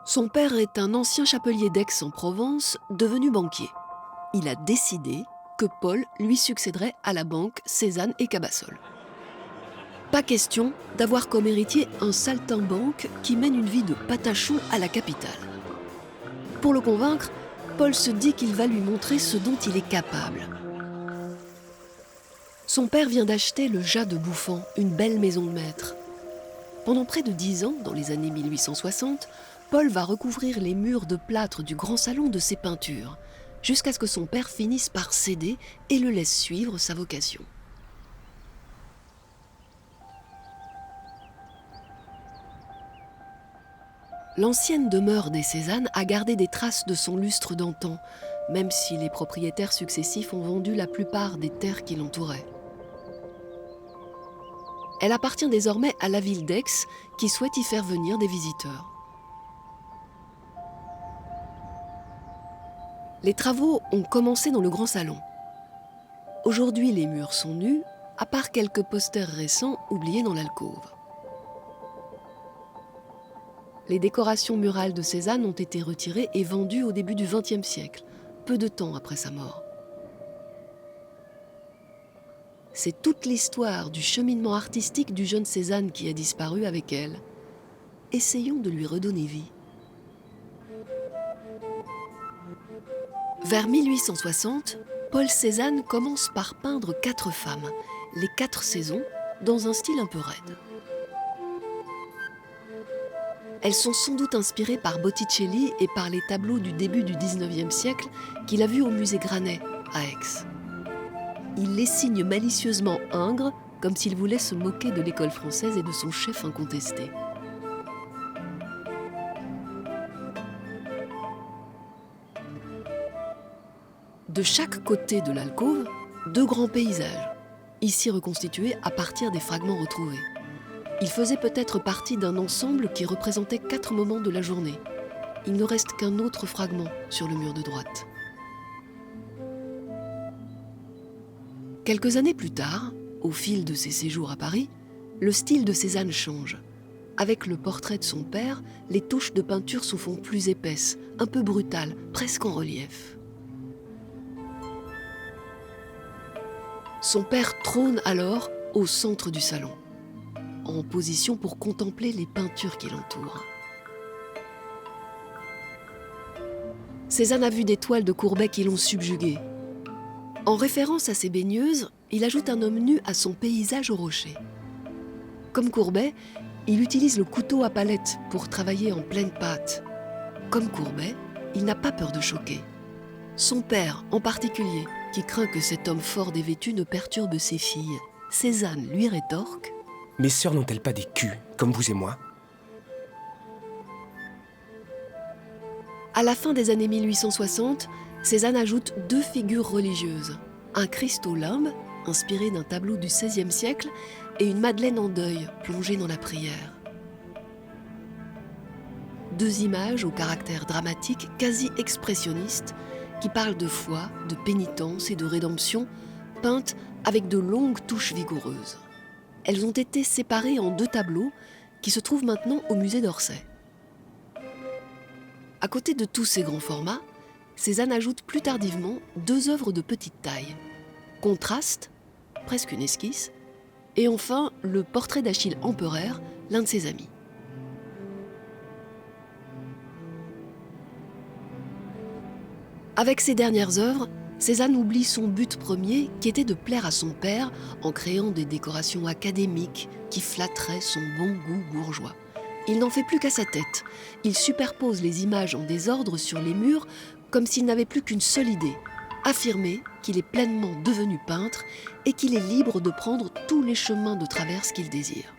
Son père est un ancien chapelier d'Aix-en-Provence, devenu banquier. Il a décidé que Paul lui succéderait à la banque Cézanne et Cabassol. Pas question d'avoir comme héritier un saltimbanque qui mène une vie de patachon à la capitale. Pour le convaincre, Paul se dit qu'il va lui montrer ce dont il est capable. Son père vient d'acheter le Jas de Bouffan, une belle maison de maître. Pendant près de 10 ans, dans les années 1860, Paul va recouvrir les murs de plâtre du grand salon de ses peintures, jusqu'à ce que son père finisse par céder et le laisse suivre sa vocation. L'ancienne demeure des Cézanne a gardé des traces de son lustre d'antan, même si les propriétaires successifs ont vendu la plupart des terres qui l'entouraient. Elle appartient désormais à la ville d'Aix, qui souhaite y faire venir des visiteurs. Les travaux ont commencé dans le grand salon. Aujourd'hui, les murs sont nus, à part quelques posters récents oubliés dans l'alcôve. Les décorations murales de Cézanne ont été retirées et vendues au début du XXe siècle, peu de temps après sa mort. C'est toute l'histoire du cheminement artistique du jeune Cézanne qui a disparu avec elle. Essayons de lui redonner vie. Vers 1860, Paul Cézanne commence par peindre 4 femmes, les 4 saisons, dans un style un peu raide. Elles sont sans doute inspirées par Botticelli et par les tableaux du début du XIXe siècle qu'il a vus au musée Granet, à Aix. Il les signe malicieusement ingres, comme s'il voulait se moquer de l'école française et de son chef incontesté. De chaque côté de l'alcôve, 2 grands paysages, ici reconstitués à partir des fragments retrouvés. Ils faisaient peut-être partie d'un ensemble qui représentait 4 moments de la journée. Il ne reste qu'un autre fragment sur le mur de droite. Quelques années plus tard, au fil de ses séjours à Paris, le style de Cézanne change. Avec le portrait de son père, les touches de peinture se font plus épaisses, un peu brutales, presque en relief. Son père trône alors au centre du salon, en position pour contempler les peintures qui l'entourent. Cézanne a vu des toiles de Courbet qui l'ont subjugué. En référence à ses baigneuses, il ajoute un homme nu à son paysage au rocher. Comme Courbet, il utilise le couteau à palette pour travailler en pleine pâte. Comme Courbet, il n'a pas peur de choquer. Son père, en particulier, qui craint que cet homme fort dévêtu ne perturbe ses filles, Cézanne lui rétorque: « Mes sœurs n'ont-elles pas des culs, comme vous et moi ?» À la fin des années 1860, Cézanne ajoute 2 figures religieuses, un Christ au limbe, inspiré d'un tableau du XVIe siècle, et une Madeleine en deuil, plongée dans la prière. 2 images au caractère dramatique, quasi expressionniste, qui parlent de foi, de pénitence et de rédemption, peintes avec de longues touches vigoureuses. Elles ont été séparées en 2 tableaux qui se trouvent maintenant au musée d'Orsay. À côté de tous ces grands formats, Cézanne ajoute plus tardivement 2 œuvres de petite taille. Contraste, presque une esquisse, et enfin le portrait d'Achille Empereur, l'un de ses amis. Avec ces dernières œuvres, Cézanne oublie son but premier qui était de plaire à son père en créant des décorations académiques qui flatteraient son bon goût bourgeois. Il n'en fait plus qu'à sa tête. Il superpose les images en désordre sur les murs comme s'il n'avait plus qu'une seule idée, affirmer qu'il est pleinement devenu peintre et qu'il est libre de prendre tous les chemins de traverse qu'il désire.